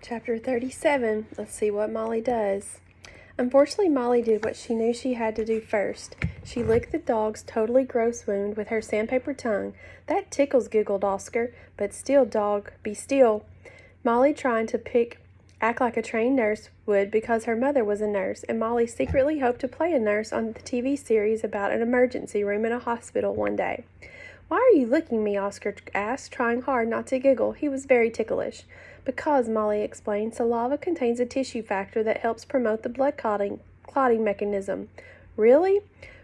Chapter 37. Let's see what Molly does. Unfortunately, Molly did what she knew she had to do first. She licked the dog's totally gross wound with her sandpaper tongue. That tickles, giggled Oscar. But still, dog, be still. Molly trying to act like a trained nurse would because her mother was a nurse, and Molly secretly hoped to play a nurse on the TV series about an emergency room in a hospital one day. "Why are you licking me?" Oscar asked, trying hard not to giggle. He was very ticklish. "Because," Molly explained, "saliva contains a tissue factor that helps promote the blood clotting mechanism." "Really?"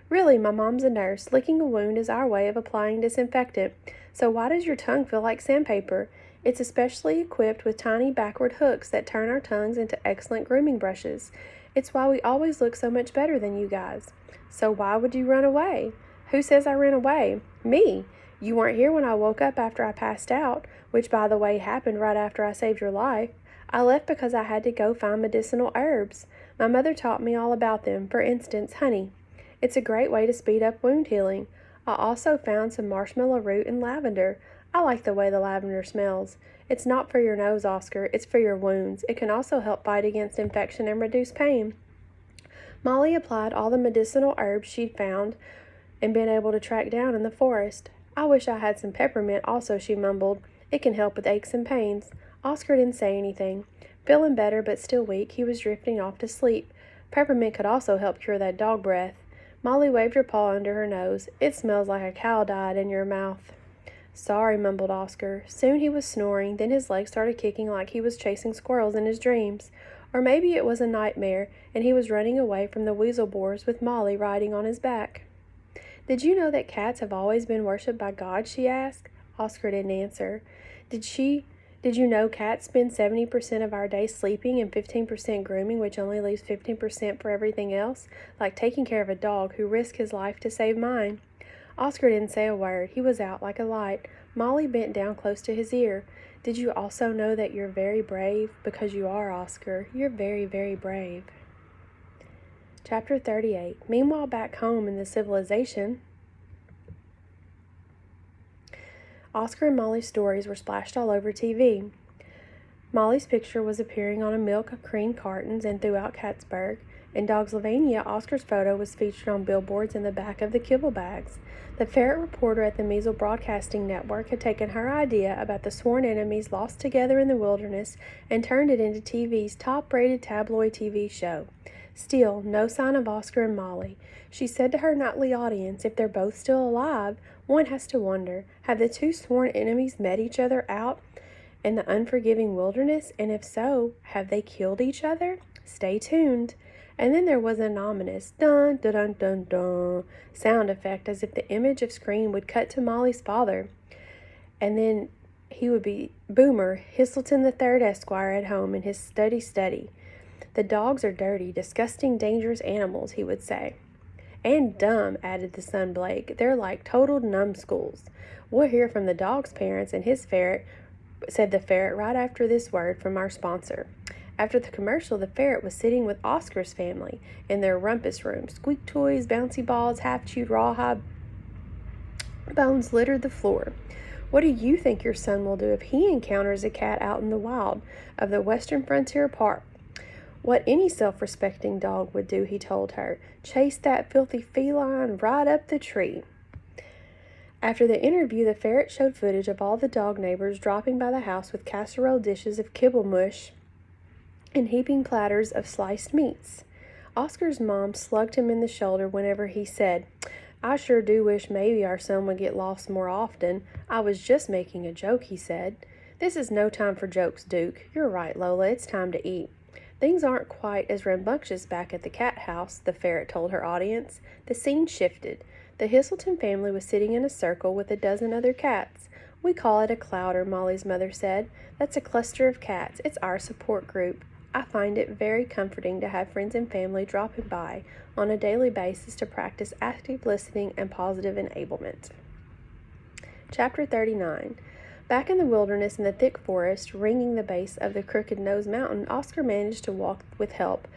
"Really, my mom's a nurse. Licking a wound is our way of applying disinfectant. So why does your tongue feel like sandpaper?" "It's especially equipped with tiny backward hooks that turn our tongues into excellent grooming brushes. It's why we always look so much better than you guys." "So why would you run away?" "Who says I ran away?" "Me. You weren't here when I woke up after I passed out, which, by the way, happened right after I saved your life. I left because I had to go find medicinal herbs. My mother taught me all about them. For instance, honey. It's a great way to speed up wound healing. I also found some marshmallow root and lavender. I like the way the lavender smells. It's not for your nose, Oscar. It's for your wounds. It can also help fight against infection and reduce pain." Molly applied all the medicinal herbs she'd found and been able to track down in the forest. "I wish I had some peppermint also," she mumbled. "It can help with aches and pains." Oscar didn't say anything. Feeling better but still weak, he was drifting off to sleep. Peppermint could also help cure that dog breath. Molly waved her paw under her nose. "It smells like a cow died in your mouth." "Sorry," mumbled Oscar. Soon he was snoring, then his legs started kicking like he was chasing squirrels in his dreams. Or maybe it was a nightmare, and he was running away from the weasel boars with Molly riding on his back. "Did you know that cats have always been worshipped by God?" she asked. Oscar didn't answer. Did you know cats spend 70% of our day sleeping and 15% grooming, which only leaves 15% for everything else, like taking care of a dog who risked his life to save mine?" Oscar didn't say a word. He was out like a light. Molly bent down close to his ear. "Did you also know that you're very brave? Because you are, Oscar. You're very, very brave." Chapter 38. Meanwhile, back home in the civilization, Oscar and Molly's stories were splashed all over TV. Molly's picture was appearing on a milk and cream cartons and throughout Kattsburg. In Doggsylvania, Oscar's photo was featured on billboards in the back of the kibble bags. The ferret reporter at the Measle Broadcasting Network had taken her idea about the sworn enemies lost together in the wilderness and turned it into TV's top-rated tabloid TV show. Still, no sign of Oscar and Molly. She said to her nightly audience, if they're both still alive, one has to wonder, have the two sworn enemies met each other out in the unforgiving wilderness? And if so, have they killed each other? Stay tuned. And then there was an ominous dun dun dun dun dun sound effect as if the image of screen would cut to Molly's father. And then he would be Boomer, Histleton III Esquire, at home in his study. "The dogs are dirty, disgusting, dangerous animals," he would say. "And dumb," added the son Blake. "They're like total numbskulls." "We'll hear from the dog's parents and his ferret," said the ferret, "right after this word from our sponsor." After the commercial, the ferret was sitting with Oscar's family in their rumpus room. Squeak toys, bouncy balls, half-chewed rawhide bones littered the floor. "What do you think your son will do if he encounters a cat out in the wild of the Western Frontier Park?" "What any self-respecting dog would do," he told her. "Chase that filthy feline right up the tree." After the interview, the ferret showed footage of all the dog neighbors dropping by the house with casserole dishes of kibble mush and heaping platters of sliced meats. Oscar's mom slugged him in the shoulder whenever he said, "I sure do wish maybe our son would get lost more often. I was just making a joke," he said. "This is no time for jokes, Duke. You're right, Lola. It's time to eat." "Things aren't quite as rambunctious back at the cat house," the ferret told her audience. The scene shifted. The Histleton family was sitting in a circle with a dozen other cats. "We call it a clouder," Molly's mother said. "That's a cluster of cats. It's our support group. I find it very comforting to have friends and family dropping by on a daily basis to practice active listening and positive enablement." Chapter 39. Back in the wilderness in the thick forest, ringing the base of the Crooked Nose Mountain, Oscar managed to walk with help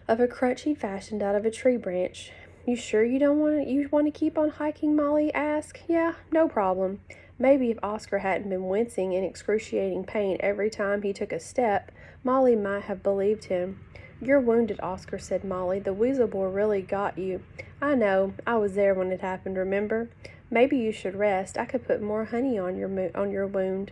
of a crutch he fashioned out of a tree branch. "You sure you want to keep on hiking?" Molly asked. "Yeah, no problem." Maybe if Oscar hadn't been wincing in excruciating pain every time he took a step, Molly might have believed him. "You're wounded, Oscar," said Molly. "The weasel boar really got you." "I know. I was there when it happened, remember? Maybe you should rest. I could put more honey on your wound."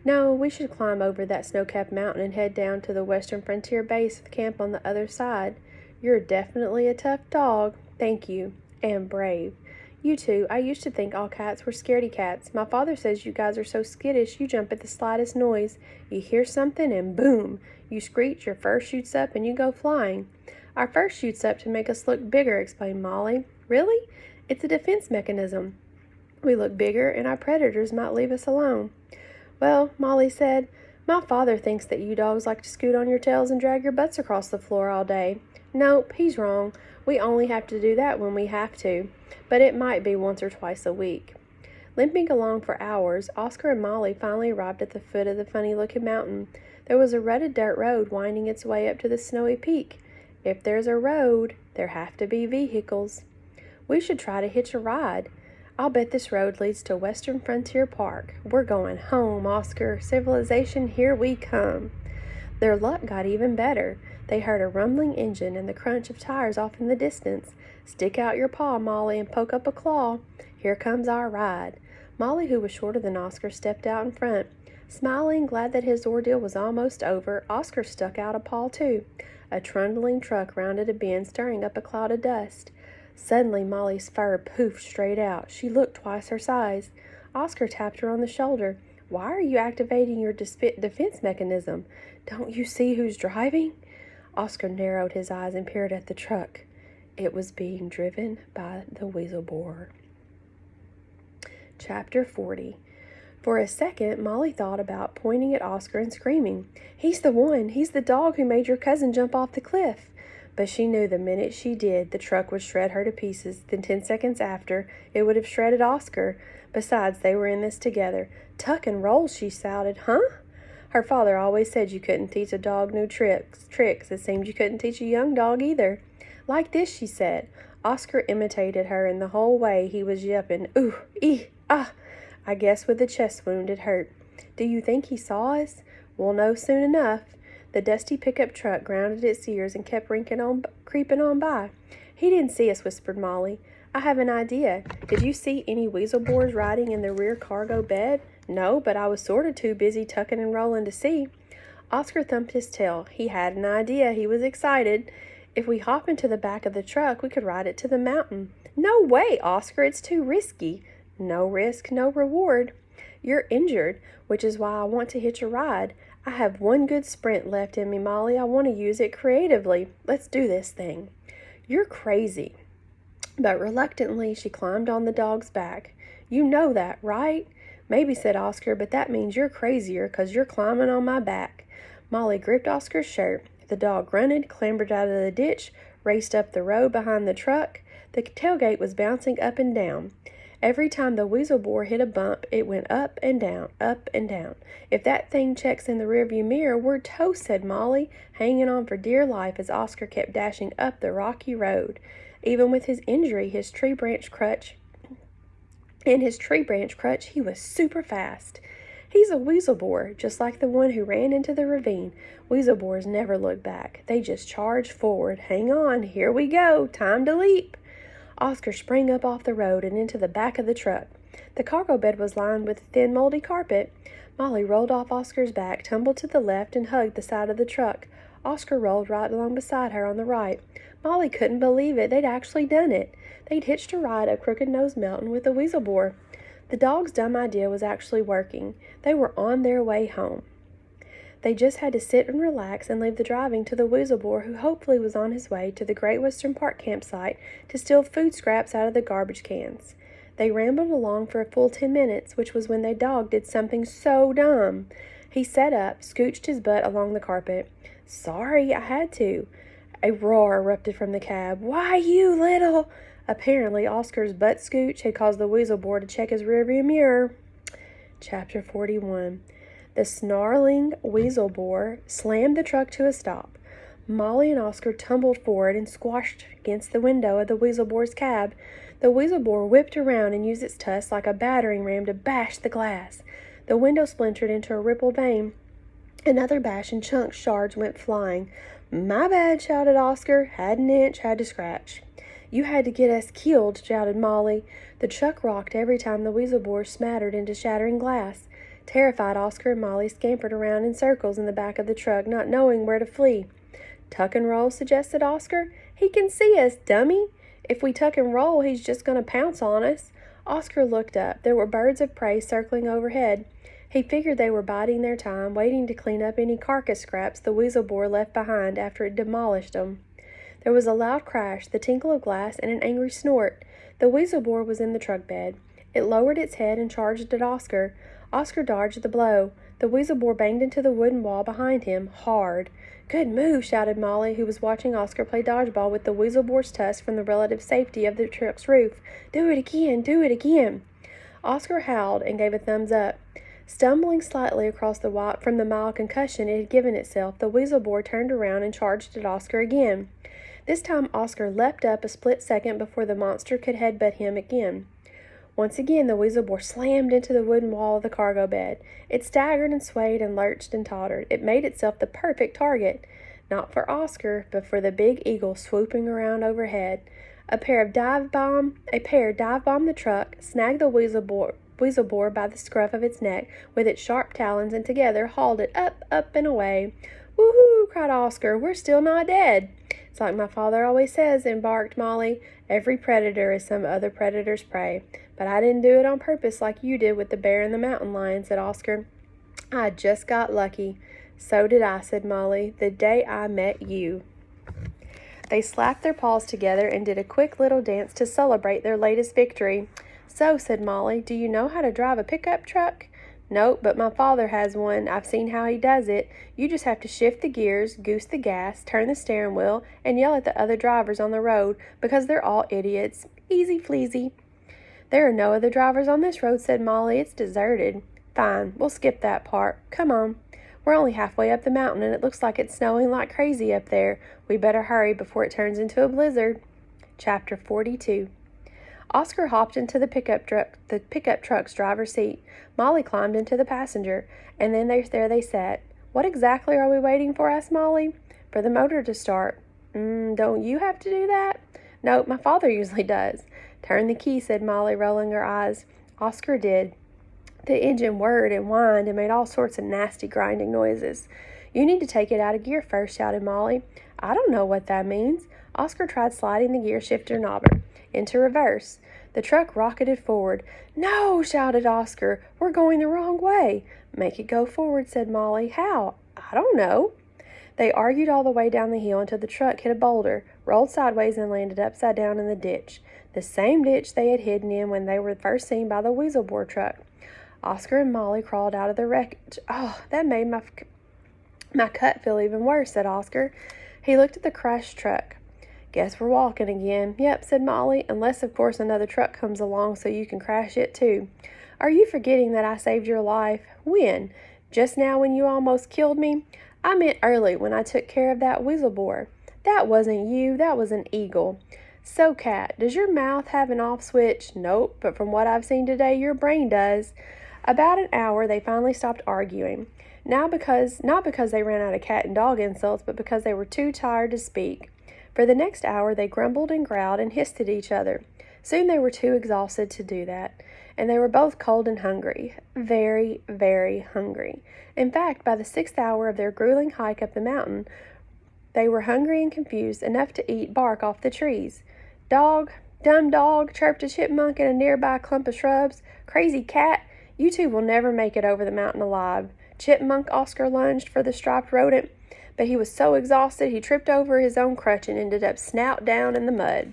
"No, we should climb over that snow-capped mountain and head down to the western frontier base with camp on the other side. You're definitely a tough dog." "Thank you. And brave." "You too. I used to think all cats were scaredy cats. My father says you guys are so skittish you jump at the slightest noise. You hear something and boom! You screech, your fur shoots up, and you go flying." "Our fur shoots up to make us look bigger," explained Molly. "Really? It's a defense mechanism. We look bigger and our predators might leave us alone." "Well," Molly said, "my father thinks that you dogs like to scoot on your tails and drag your butts across the floor all day." "Nope, he's wrong. We only have to do that when we have to, but it might be once or twice a week." Limping along for hours, Oscar and Molly finally arrived at the foot of the funny-looking mountain. There was a rutted dirt road winding its way up to the snowy peak. If there's a road, there have to be vehicles. "We should try to hitch a ride. I'll bet this road leads to Western Frontier Park. We're going home, Oscar. Civilization, here we come." Their luck got even better. They heard a rumbling engine and the crunch of tires off in the distance. "Stick out your paw, Molly, and poke up a claw. Here comes our ride." Molly, who was shorter than Oscar, stepped out in front. Smiling, glad that his ordeal was almost over, Oscar stuck out a paw too. A trundling truck rounded a bend, stirring up a cloud of dust. Suddenly, Molly's fur poofed straight out. She looked twice her size. Oscar tapped her on the shoulder. "Why are you activating your defense mechanism? Don't you see who's driving?" Oscar narrowed his eyes and peered at the truck. It was being driven by the weasel boar. Chapter 40. For a second, Molly thought about pointing at Oscar and screaming, "He's the one! He's the dog who made your cousin jump off the cliff!" But she knew the minute she did, the truck would shred her to pieces. Then 10 seconds after, it would have shredded Oscar. Besides, they were in this together. "Tuck and roll," she shouted. "Huh?" Her father always said you couldn't teach a dog new tricks. It seemed you couldn't teach a young dog either. "Like this," she said. Oscar imitated her, and the whole way he was yelping, "Ooh, ee, ah!" I guess with the chest wound it hurt. "Do you think he saw us?" "We'll know soon enough." The dusty pickup truck grounded its ears and kept creeping on by. "He didn't see us," whispered Molly. "I have an idea. Did you see any weasel boars riding in the rear cargo bed?" "No, but I was sort of too busy tucking and rolling to see." Oscar thumped his tail. He had an idea. He was excited. "If we hop into the back of the truck, we could ride it to the mountain." "No way, Oscar. It's too risky." "No risk, no reward." "You're injured, which is why I want to hitch a ride. I have one good sprint left in me, Molly. I want to use it creatively. Let's do this thing." "You're crazy." But reluctantly, she climbed on the dog's back. "You know that, right?" "Maybe," said Oscar, "but that means you're crazier, 'cause you're climbing on my back." Molly gripped Oscar's shirt. The dog grunted, clambered out of the ditch, raced up the road behind the truck. The tailgate was bouncing up and down. Every time the weasel boar hit a bump, it went up and down, up and down. "If that thing checks in the rearview mirror, we're toast," said Molly, hanging on for dear life as Oscar kept dashing up the rocky road. Even with his injury, his tree branch crutch, he was super fast. "He's a weasel boar, just like the one who ran into the ravine. Weasel boars never look back. They just charge forward. Hang on, here we go. Time to leap." Oscar sprang up off the road and into the back of the truck. The cargo bed was lined with thin, moldy carpet. Molly rolled off Oscar's back, tumbled to the left, and hugged the side of the truck. Oscar rolled right along beside her on the right. Molly couldn't believe it. They'd actually done it. They'd hitched a ride up Crooked Nose Mountain with a weasel boar. The dog's dumb idea was actually working. They were on their way home. They just had to sit and relax and leave the driving to the weasel boar, who hopefully was on his way to the Great Western Park campsite to steal food scraps out of the garbage cans. They rambled along for a full 10 minutes, which was when their dog did something so dumb. He sat up, scooched his butt along the carpet. "Sorry, I had to." A roar erupted from the cab. "Why, you little—" Apparently, Oscar's butt scooch had caused the weasel boar to check his rearview mirror. Chapter 41. The snarling weasel boar slammed the truck to a stop. Molly and Oscar tumbled forward and squashed against the window of the weasel boar's cab. The weasel boar whipped around and used its tusks like a battering ram to bash the glass. The window splintered into a rippled vein. Another bash and chunks shards went flying. "My bad," shouted Oscar. "Had an inch, had to scratch." "You had to get us killed," shouted Molly. The truck rocked every time the weasel boar smattered into shattering glass. Terrified, Oscar and Molly scampered around in circles in the back of the truck, not knowing where to flee. "Tuck and roll," suggested Oscar. "He can see us, dummy. If we tuck and roll, he's just going to pounce on us." Oscar looked up. There were birds of prey circling overhead. He figured they were biding their time, waiting to clean up any carcass scraps the weasel boar left behind after it demolished them. There was a loud crash, the tinkle of glass, and an angry snort. The weasel boar was in the truck bed. It lowered its head and charged at Oscar. Oscar dodged the blow. The weasel boar banged into the wooden wall behind him, hard. "Good move," shouted Molly, who was watching Oscar play dodgeball with the weasel boar's tusk from the relative safety of the truck's roof. "Do it again, do it again." Oscar howled and gave a thumbs up. Stumbling slightly across the walk from the mild concussion it had given itself, the weasel boar turned around and charged at Oscar again. This time Oscar leapt up a split second before the monster could headbutt him again. Once again the weasel boar slammed into the wooden wall of the cargo bed. It staggered and swayed and lurched and tottered. It made itself the perfect target. Not for Oscar, but for the big eagle swooping around overhead. A pair dive bombed the truck, snagged the weasel boar by the scruff of its neck with its sharp talons, and together hauled it up, up, and away. "Woohoo!" cried Oscar. "We're still not dead." "It's like my father always says," embarked Molly. "Every predator is some other predator's prey. But I didn't do it on purpose like you did with the bear and the mountain lion," said Oscar. "I just got lucky." "So did I," said Molly, "the day I met you." They slapped their paws together and did a quick little dance to celebrate their latest victory. "So," said Molly, "do you know how to drive a pickup truck?" "Nope, but my father has one. I've seen how he does it. You just have to shift the gears, goose the gas, turn the steering wheel, and yell at the other drivers on the road because they're all idiots. Easy fleasy." "There are no other drivers on this road," said Molly. "It's deserted." "Fine, we'll skip that part. Come on. We're only halfway up the mountain, and it looks like it's snowing like crazy up there. We better hurry before it turns into a blizzard." Chapter 42. Oscar hopped into the pickup truck's driver's seat. Molly climbed into the passenger, and then there they sat. "What exactly are we waiting for?" asked Molly. "For the motor to start." Don't you have to do that?" "No, my father usually does." "Turn the key," said Molly, rolling her eyes. Oscar did. The engine whirred and whined and made all sorts of nasty grinding noises. "You need to take it out of gear first," shouted Molly. "I don't know what that means." Oscar tried sliding the gear shifter knob into reverse. The truck rocketed forward. "No!" shouted Oscar. "We're going the wrong way." "Make it go forward," said Molly. "How?" "I don't know." They argued all the way down the hill until the truck hit a boulder, rolled sideways, and landed upside down in the ditch. The same ditch they had hidden in when they were first seen by the weasel boar truck. Oscar and Molly crawled out of the wreckage. "Oh, that made my cut feel even worse," said Oscar. He looked at the crashed truck. "Guess we're walking again." "Yep," said Molly, "unless, of course, another truck comes along so you can crash it, too." "Are you forgetting that I saved your life?" "When? Just now when you almost killed me?" "I meant early when I took care of that weasel boar." "That wasn't you. That was an eagle." "So, Katt, does your mouth have an off switch?" "Nope, but from what I've seen today, your brain does." About an hour, they finally stopped arguing. Not because they ran out of cat and dog insults, but because they were too tired to speak. For the next hour, they grumbled and growled and hissed at each other. Soon they were too exhausted to do that, and they were both cold and hungry. Very, very hungry. In fact, by the 6th hour of their grueling hike up the mountain, they were hungry and confused enough to eat bark off the trees. "Dog, dumb dog," chirped a chipmunk in a nearby clump of shrubs. "Crazy cat, you two will never make it over the mountain alive." "Chipmunk," Oscar lunged for the striped rodent, but he was so exhausted he tripped over his own crutch and ended up snout down in the mud.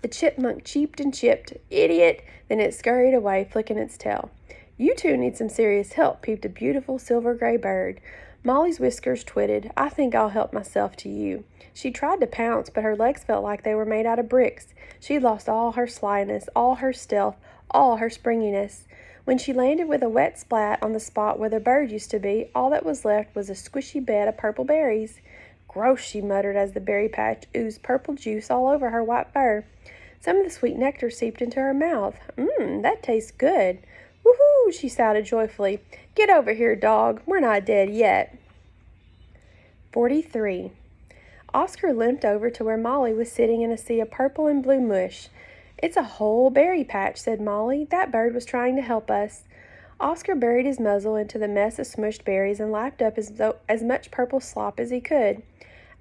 The chipmunk cheeped and chipped. "Idiot!" Then it scurried away, flicking its tail. "You two need some serious help," peeped a beautiful silver-gray bird. Molly's whiskers twitted. "I think I'll help myself to you." She tried to pounce, but her legs felt like they were made out of bricks. She'd lost all her slyness, all her stealth, all her springiness. When she landed with a wet splat on the spot where the bird used to be, all that was left was a squishy bed of purple berries. "Gross," she muttered as the berry patch oozed purple juice all over her white fur. Some of the sweet nectar seeped into her mouth. That tastes good. Woohoo! She shouted joyfully. Get over here, Dogg. We're not dead yet. 43. Oscar limped over to where Molly was sitting in a sea of purple and blue mush. It's a whole berry patch, said Molly. That bird was trying to help us. Oscar buried his muzzle into the mess of smushed berries and lapped up as much purple slop as he could.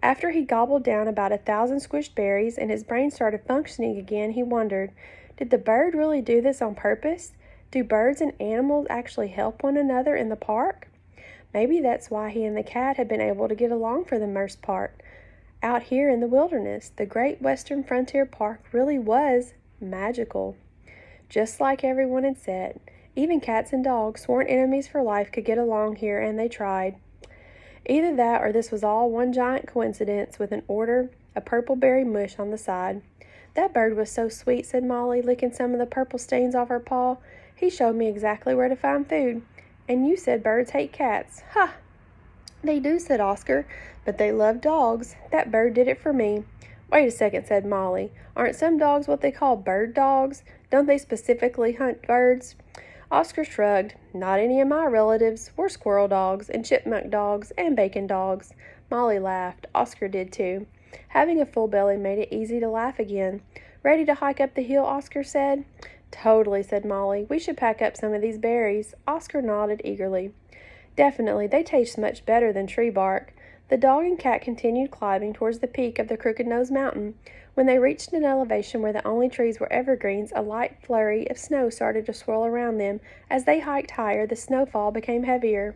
After he gobbled down about 1,000 squished berries and his brain started functioning again, he wondered, did the bird really do this on purpose? Do birds and animals actually help one another in the park? Maybe that's why he and the cat had been able to get along for the most part. Out here in the wilderness, the great western frontier park really was magical. Just like everyone had said, even cats and dogs, sworn enemies for life, could get along here, and they tried. Either that or this was all one giant coincidence with an order of purple berry mush on the side. That bird was so sweet, said Molly, licking some of the purple stains off her paw. He showed me exactly where to find food. And you said birds hate cats. Ha! They do, said Oscar, but they love dogs. That bird did it for me. Wait a second, said Molly. Aren't some dogs what they call bird dogs? Don't they specifically hunt birds? Oscar shrugged. Not any of my relatives. We're squirrel dogs and chipmunk dogs and bacon dogs. Molly laughed. Oscar did too. Having a full belly made it easy to laugh again. Ready to hike up the hill, Oscar said. Totally, said Molly. We should pack up some of these berries. Oscar nodded eagerly. Definitely, they taste much better than tree bark. The dog and cat continued climbing towards the peak of the Crooked-Nose Mountain. When they reached an elevation where the only trees were evergreens, a light flurry of snow started to swirl around them. As they hiked higher, the snowfall became heavier.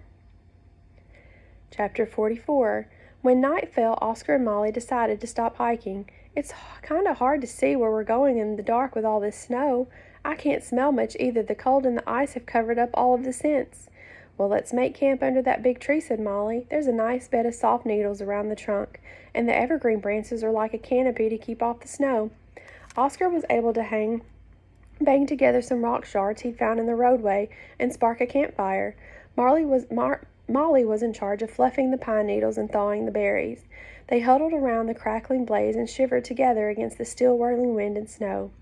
Chapter 44. When night fell, Oscar and Molly decided to stop hiking. It's kind of hard to see where we're going in the dark with all this snow. I can't smell much either. The cold and the ice have covered up all of the scents. Well, let's make camp under that big tree, said Molly. There's a nice bed of soft needles around the trunk, and the evergreen branches are like a canopy to keep off the snow. Oscar was able to bang together some rock shards he found in the roadway and spark a campfire. Molly was in charge of fluffing the pine needles and thawing the berries. They huddled around the crackling blaze and shivered together against the still whirling wind and snow.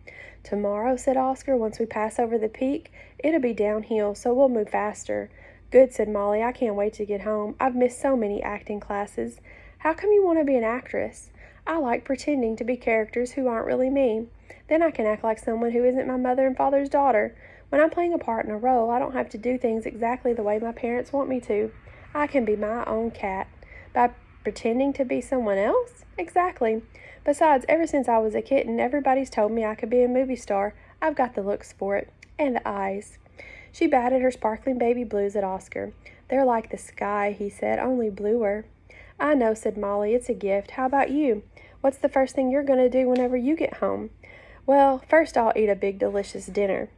Tomorrow, said Oscar, once we pass over the peak, it'll be downhill, so we'll move faster. Good, said Molly. I can't wait to get home. I've missed so many acting classes. How come you want to be an actress? I like pretending to be characters who aren't really me. Then I can act like someone who isn't my mother and father's daughter. When I'm playing a part in a role, I don't have to do things exactly the way my parents want me to. I can be my own cat. By pretending to be someone else? Exactly. Besides, ever since I was a kitten, everybody's told me I could be a movie star. I've got the looks for it. And the eyes. She batted her sparkling baby blues at Oscar. They're like the sky, he said, only bluer. I know, said Molly. It's a gift. How about you? What's the first thing you're going to do whenever you get home? Well, first I'll eat a big delicious dinner.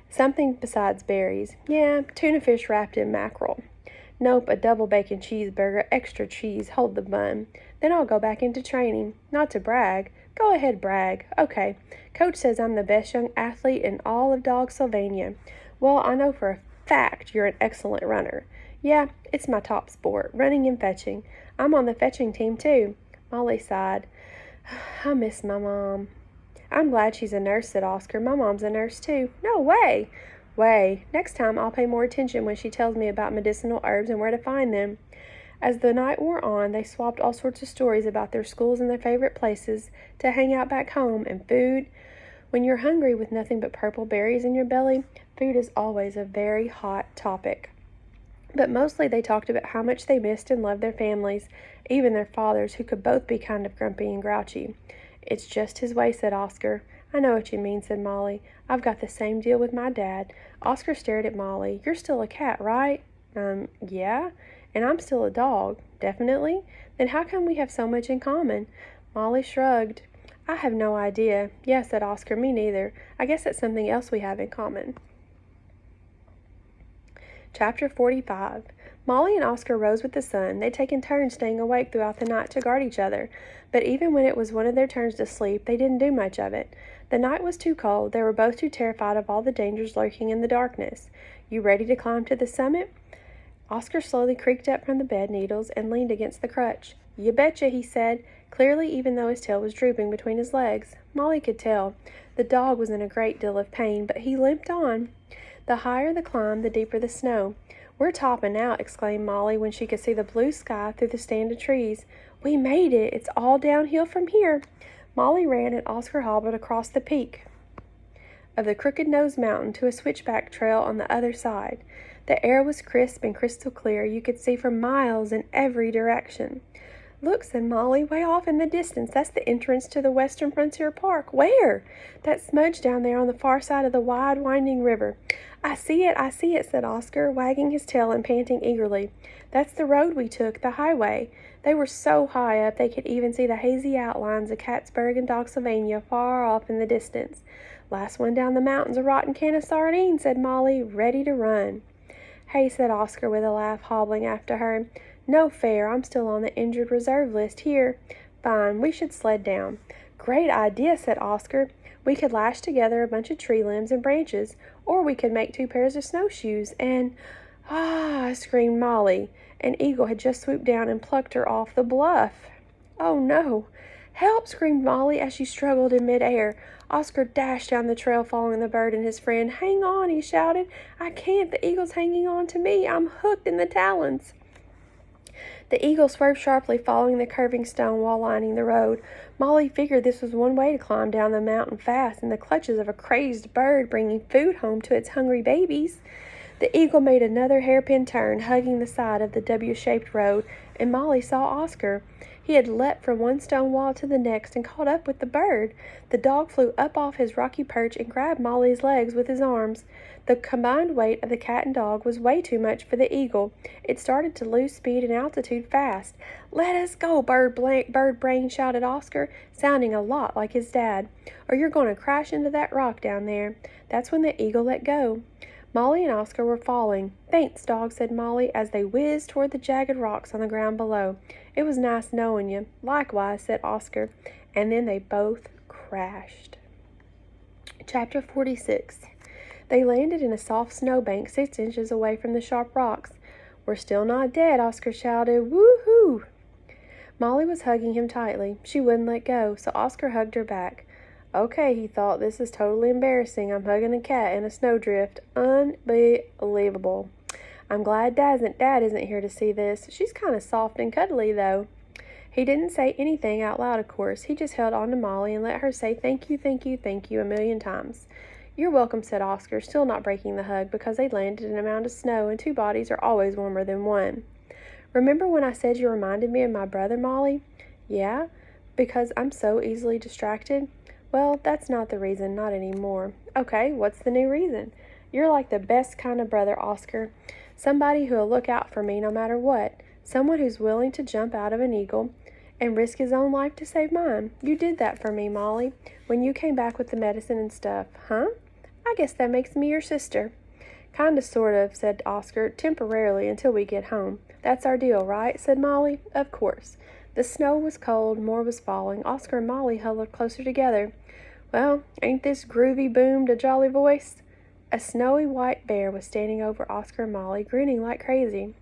Something besides berries. Yeah, tuna fish wrapped in mackerel. Nope, a double bacon cheeseburger, extra cheese, hold the bun. Then I'll go back into training. Not to brag. Go ahead, brag. Okay, Coach says I'm the best young athlete in all of Dogg, Sylvania. Well, I know for a fact you're an excellent runner. Yeah, it's my top sport, running and fetching. I'm on the fetching team, too. Molly sighed. I miss my mom. I'm glad she's a nurse, said Oscar. My mom's a nurse, too. No way. Next time I'll pay more attention when she tells me about medicinal herbs and where to find them. As the night wore on, they swapped all sorts of stories about their schools and their favorite places to hang out back home and food. When you're hungry with nothing but purple berries in your belly, food is always a very hot topic. But mostly they talked about how much they missed and loved their families, even their fathers, who could both be kind of grumpy and grouchy. It's just his way, said Oscar. I know what you mean, said Molly. I've got the same deal with my dad. Oscar stared at Molly. You're still a cat, right? Yeah. And I'm still a dog. Definitely? Then how come we have so much in common? Molly shrugged. I have no idea. Yeah, said Oscar. Me neither. I guess that's something else we have in common. Chapter 45. Molly and Oscar rose with the sun. They'd taken turns staying awake throughout the night to guard each other. But even when it was one of their turns to sleep, they didn't do much of it. The night was too cold. They were both too terrified of all the dangers lurking in the darkness. You ready to climb to the summit? Oscar slowly creaked up from the bed needles and leaned against the crutch. "You betcha," he said, clearly even though his tail was drooping between his legs. Molly could tell. The dog was in a great deal of pain, but he limped on. The higher the climb, the deeper the snow. "We're topping out," exclaimed Molly when she could see the blue sky through the stand of trees. "We made it! It's all downhill from here." Molly ran and Oscar hobbled across the peak of the Crooked Nose Mountain to a switchback trail on the other side. The air was crisp and crystal clear. You could see for miles in every direction. "Look," said Molly, "way off in the distance. That's the entrance to the Western Frontier Park." "Where?" "That smudge down there on the far side of the wide, winding river." I see it," said Oscar, wagging his tail and panting eagerly. "That's the road we took, the highway." They were so high up they could even see the hazy outlines of Kattsburg and Dogg far off in the distance. "Last one down the mountain's a rotten can of sardines," said Molly, ready to run. "Hey," said Oscar with a laugh, hobbling after her. "No fair. I'm still on the injured reserve list here." "Fine. We should sled down." "Great idea," said Oscar. "We could lash together a bunch of tree limbs and branches, or we could make 2 pairs of snowshoes, and—" "Ah!" screamed Molly. An eagle had just swooped down and plucked her off the bluff. "Oh, no!" "Help!" screamed Molly as she struggled in midair. Oscar dashed down the trail following the bird and his friend. "Hang on," he shouted. "I can't. The eagle's hanging on to me. I'm hooked in the talons." The eagle swerved sharply, following the curving stone wall lining the road. Molly figured this was one way to climb down the mountain fast, in the clutches of a crazed bird bringing food home to its hungry babies. The eagle made another hairpin turn, hugging the side of the W-shaped road, and Molly saw Oscar. He had leapt from one stone wall to the next and caught up with the bird. The dog flew up off his rocky perch and grabbed Molly's legs with his arms. The combined weight of the cat and dog was way too much for the eagle. It started to lose speed and altitude fast. "Let us go, bird brain," shouted Oscar, sounding a lot like his dad, "or you're going to crash into that rock down there." That's when the eagle let go. Molly and Oscar were falling. "Thanks, Dog," said Molly, as they whizzed toward the jagged rocks on the ground below. "It was nice knowing you." "Likewise," said Oscar, and then they both crashed. Chapter 46. They landed in a soft snowbank 6 inches away from the sharp rocks. "We're still not dead," Oscar shouted. "Woo-hoo!" Molly was hugging him tightly. She wouldn't let go, so Oscar hugged her back. "Okay," he thought, "this is totally embarrassing. I'm hugging a cat in a snowdrift. Unbelievable. I'm glad Dad isn't here to see this. She's kind of soft and cuddly, though." He didn't say anything out loud, of course. He just held on to Molly and let her say thank you, thank you, thank you 1,000,000 times. "You're welcome," said Oscar, still not breaking the hug, because they landed in a mound of snow, and 2 bodies are always warmer than one. "Remember when I said you reminded me of my brother, Molly?" "Yeah? Because I'm so easily distracted?" "Well, that's not the reason, not anymore." "Okay, what's the new reason?" "You're like the best kind of brother, Oscar. Somebody who'll look out for me no matter what. Someone who's willing to jump out of an eagle and risk his own life to save mine. You did that for me, Molly, when you came back with the medicine and stuff." "Huh? I guess that makes me your sister." "Kinda, sort of," said Oscar, "temporarily until we get home. That's our deal, right?" said Molly. "Of course." The snow was cold, more was falling. Oscar and Molly huddled closer together. "Well, ain't this groovy?" boomed a jolly voice. A snowy white bear was standing over Oscar and Molly, grinning like crazy.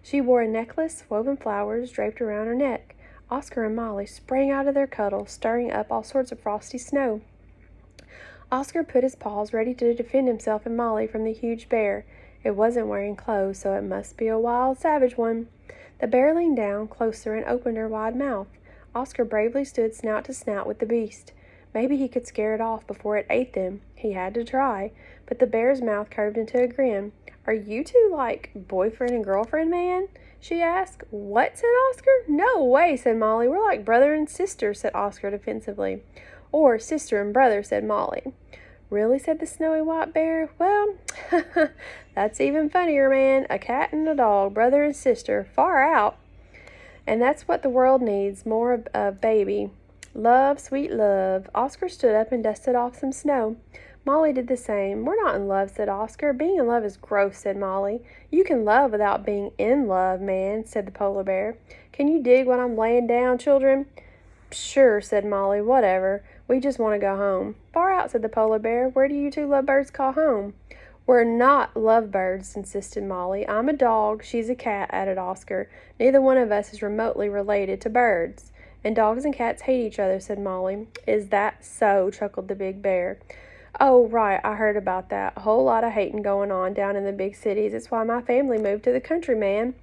She wore a necklace, woven flowers draped around her neck. Oscar and Molly sprang out of their cuddle, stirring up all sorts of frosty snow. Oscar put his paws ready to defend himself and Molly from the huge bear. It wasn't wearing clothes, so it must be a wild, savage one. The bear leaned down closer and opened her wide mouth. Oscar bravely stood snout to snout with the beast. Maybe he could scare it off before it ate them. He had to try, but the bear's mouth curved into a grin. "Are you two like boyfriend and girlfriend, man?" she asked. "What?" said Oscar. "No way," said Molly. "We're like brother and sister," said Oscar defensively. "Or sister and brother," said Molly. "Really?" said the snowy white bear. "Well, that's even funnier, man. A cat and a dog, brother and sister, far out. And that's what the world needs, more of baby. Love, sweet love." Oscar stood up and dusted off some snow. Molly did the same. "We're not in love," said Oscar. "Being in love is gross," said Molly. "You can love without being in love, man," said the polar bear. "Can you dig what I'm laying down, children?" "Sure," said Molly. "Whatever. We just want to go home." "Far out," said the polar bear. "Where do you two lovebirds call home?" "We're not lovebirds," insisted Molly. "I'm a dog, she's a cat," added Oscar. "Neither one of us is remotely related to birds." "And dogs and cats hate each other," said Molly. "Is that so?" chuckled the big bear. "Oh, right, I heard about that. A whole lot of hating going on down in the big cities. It's why my family moved to the country, man.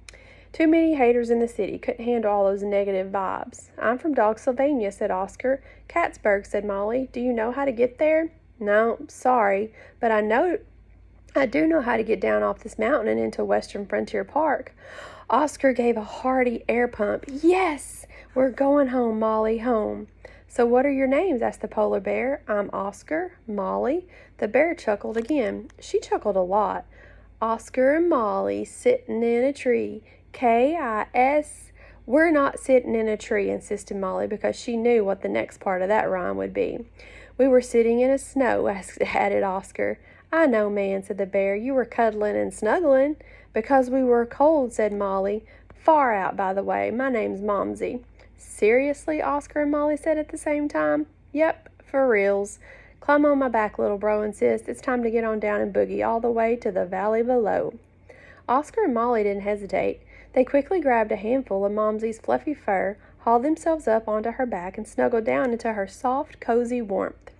Too many haters in the city. Couldn't handle all those negative vibes." "I'm from Dogg, Sylvania," said Oscar. "Cattsburg," said Molly. "Do you know how to get there?" "No, sorry, but I do know how to get down off this mountain and into Western Frontier Park." Oscar gave a hearty air pump. "Yes! We're going home, Molly, home." "So what are your names?" asked the polar bear. "I'm Oscar, Molly." The bear chuckled again. She chuckled a lot. "Oscar and Molly sitting in a tree. K-I-S. "We're not sitting in a tree," insisted Molly, because she knew what the next part of that rhyme would be. "We were sitting in a snow," added Oscar. "I know, man," said the bear. "You were cuddling and snuggling." "Because we were cold," said Molly. "Far out, by the way. My name's Momsey." "Seriously?" Oscar and Molly said at the same time. "Yep, for reals. Climb on my back, little bro and sis. It's time to get on down and boogie all the way to the valley below." Oscar and Molly didn't hesitate. They quickly grabbed a handful of Momsey's fluffy fur, hauled themselves up onto her back, and snuggled down into her soft, cozy warmth.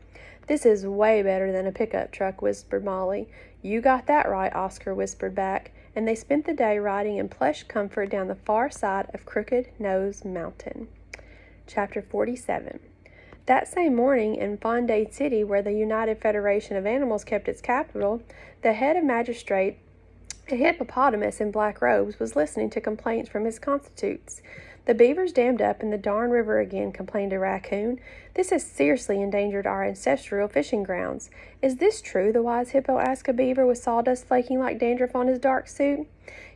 "This is way better than a pickup truck," whispered Molly. "You got that right," Oscar whispered back, and they spent the day riding in plush comfort down the far side of Crooked Nose Mountain. Chapter 47. That same morning, in Fondade City, where the United Federation of Animals kept its capital, the head of magistrate, a hippopotamus in black robes, was listening to complaints from his constitutes. "The beaver's dammed up in the darn river again," complained a raccoon. "This has seriously endangered our ancestral fishing grounds." "Is this true?" the wise hippo asked a beaver with sawdust flaking like dandruff on his dark suit.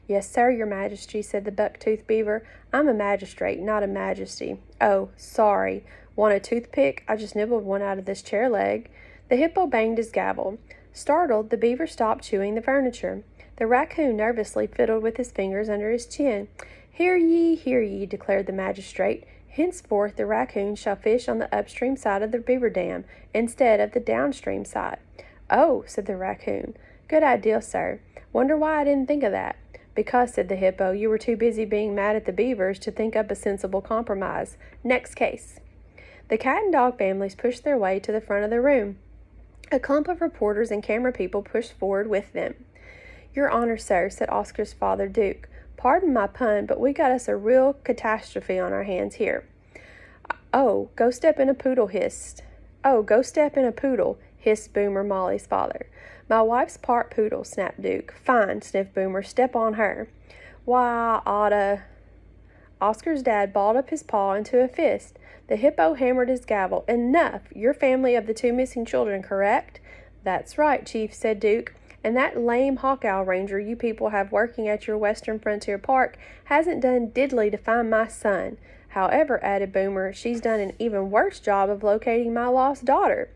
"Yes, sir, your majesty," said the buck-toothed beaver. "I'm a magistrate, not a majesty." "Oh, sorry. Want a toothpick? I just nibbled one out of this chair leg." The hippo banged his gavel. Startled, the beaver stopped chewing the furniture. The raccoon nervously fiddled with his fingers under his chin. Hear ye," declared the magistrate. "Henceforth the raccoon shall fish on the upstream side of the beaver dam, instead of the downstream side." "Oh," said the raccoon. "Good idea, sir. Wonder why I didn't think of that." "Because," said the hippo, "you were too busy being mad at the beavers to think up a sensible compromise. Next case." The cat and dog families pushed their way to the front of the room. A clump of reporters and camera people pushed forward with them. "Your Honor, sir," said Oscar's father, Duke. "Pardon my pun, but we got us a real catastrophe on our hands here." "Oh, go step in a poodle," hissed Boomer, Molly's father. "My wife's part poodle," snapped Duke. "Fine," sniffed Boomer. "Step on her." "Why, I oughta—" Oscar's dad balled up his paw into a fist. The hippo hammered his gavel. "Enough! You're family of the 2 missing children, correct?" "That's right, Chief," said Duke. "And that lame hawk owl ranger you people have working at your Western Frontier Park hasn't done diddly to find my son. However," added Boomer, "she's done an even worse job of locating my lost daughter."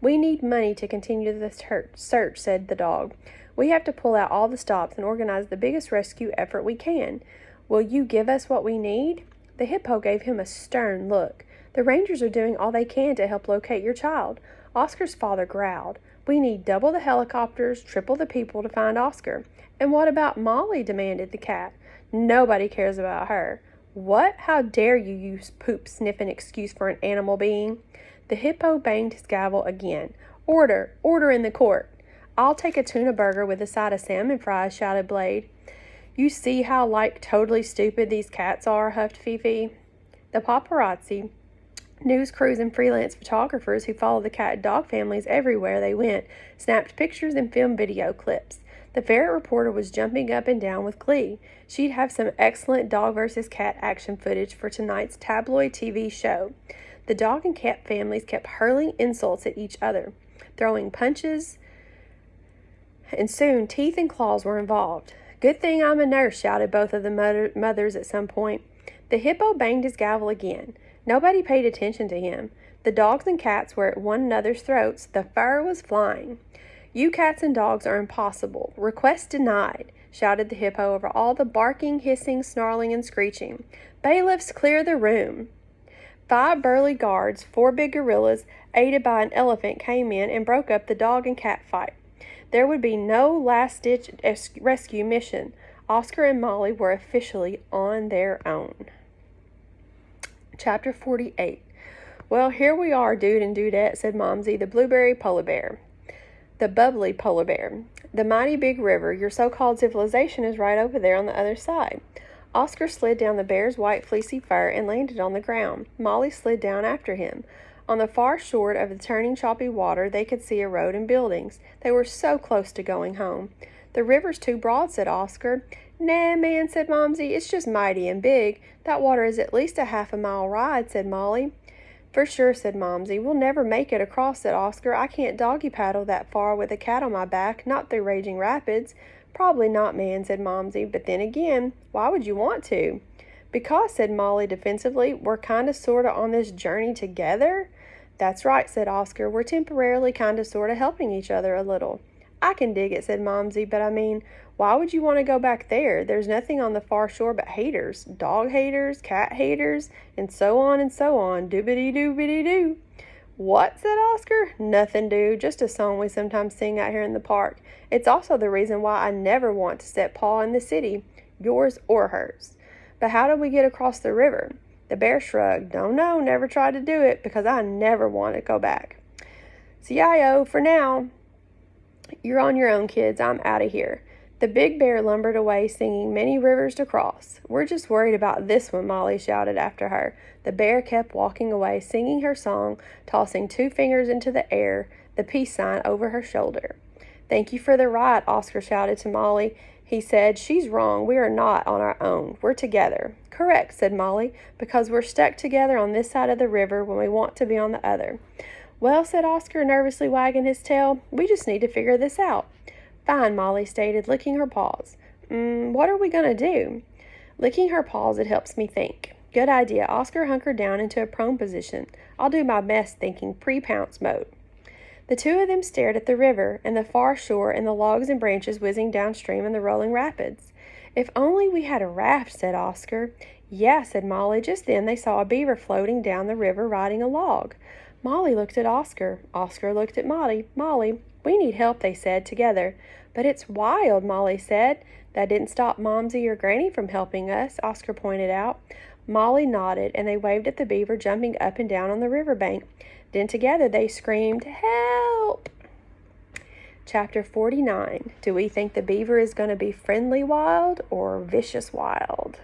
"We need money to continue the search," said the dog. "We have to pull out all the stops and organize the biggest rescue effort we can. Will you give us what we need?" The hippo gave him a stern look. "The rangers are doing all they can to help locate your child." Oscar's father growled. "We need double the helicopters, triple the people to find Oscar." "And what about Molly?" demanded the cat. "Nobody cares about her." "What? How dare you use poop-sniffing excuse for an animal being?" The hippo banged his gavel again. "Order! Order in the court!" "I'll take a tuna burger with a side of salmon fries," shouted Blade. "You see how, totally stupid these cats are," huffed Fifi. The paparazzi, news crews, and freelance photographers who followed the cat and dog families everywhere they went snapped pictures and filmed video clips. The ferret reporter was jumping up and down with glee. She'd have some excellent dog versus cat action footage for tonight's tabloid TV show. The dog and cat families kept hurling insults at each other, throwing punches, and soon teeth and claws were involved. "Good thing I'm a nurse," shouted both of the mothers at some point. The hippo banged his gavel again. Nobody paid attention to him. The dogs and cats were at one another's throats. The fur was flying. "You cats and dogs are impossible. Request denied," shouted the hippo over all the barking, hissing, snarling, and screeching. "Bailiffs, clear the room." 5 burly guards, 4 big gorillas, aided by an elephant, came in and broke up the dog and cat fight. There would be no last-ditch rescue mission. Oscar and Molly were officially on their own. Chapter 48. Well, here we are, Dude and Dudette, said Momsey, the blueberry polar bear. The bubbly polar bear. The mighty big river, your so-called civilization, is right over there on the other side. Oscar slid down the bear's white fleecy fur and landed on the ground. Molly slid down after him. On the far shore of the turning choppy water, they could see a road and buildings. They were so close to going home. The river's too broad, said Oscar. Nah, man, said Momsey, it's just mighty and big. That water is at least a half-a-mile ride, said Molly. For sure, said Momsey. We'll never make it across, said Oscar. I can't doggy paddle that far with a cat on my back, not through raging rapids. Probably not, man, said Momsey. But then again, why would you want to? Because, said Molly defensively, we're kinda sorta on this journey together. That's right, said Oscar. We're temporarily kinda sorta helping each other a little. I can dig it, said Momsey, but I mean, why would you want to go back there? There's nothing on the far shore but haters. Dog haters, cat haters, and so on and so on. Doobity-doobity-doo. What, said Oscar? Nothing, dude. Just a song we sometimes sing out here in the park. It's also the reason why I never want to set paw in the city, yours or hers. But how do we get across the river? The bear shrugged. Don't know, never tried to do it, because I never want to go back. CIO for now. You're on your own, kids. I'm out of here. The big bear lumbered away, singing Many Rivers to Cross. We're just worried about this one, Molly shouted after her. The bear kept walking away, singing her song, tossing 2 fingers into the air, the peace sign over her shoulder. Thank you for the ride, Oscar shouted to Molly. He said, she's wrong. We are not on our own. We're together. Correct, said Molly, because we're stuck together on this side of the river when we want to be on the other. Well, said Oscar, nervously wagging his tail, we just need to figure this out. Fine, Molly stated, licking her paws. What are we going to do? Licking her paws, it helps me think. Good idea. Oscar hunkered down into a prone position. I'll do my best thinking pre-pounce mode. The two of them stared at the river and the far shore and the logs and branches whizzing downstream in the rolling rapids. If only we had a raft, said Oscar. Yeah, said Molly. Just then they saw a beaver floating down the river riding a log. Molly looked at Oscar. Oscar looked at Molly. Molly, we need help, they said, together. But it's wild, Molly said. That didn't stop Momsey or Granny from helping us, Oscar pointed out. Molly nodded, and they waved at the beaver jumping up and down on the riverbank. Then together they screamed, Help! Chapter 49. Do we think the beaver is going to be friendly wild or vicious wild?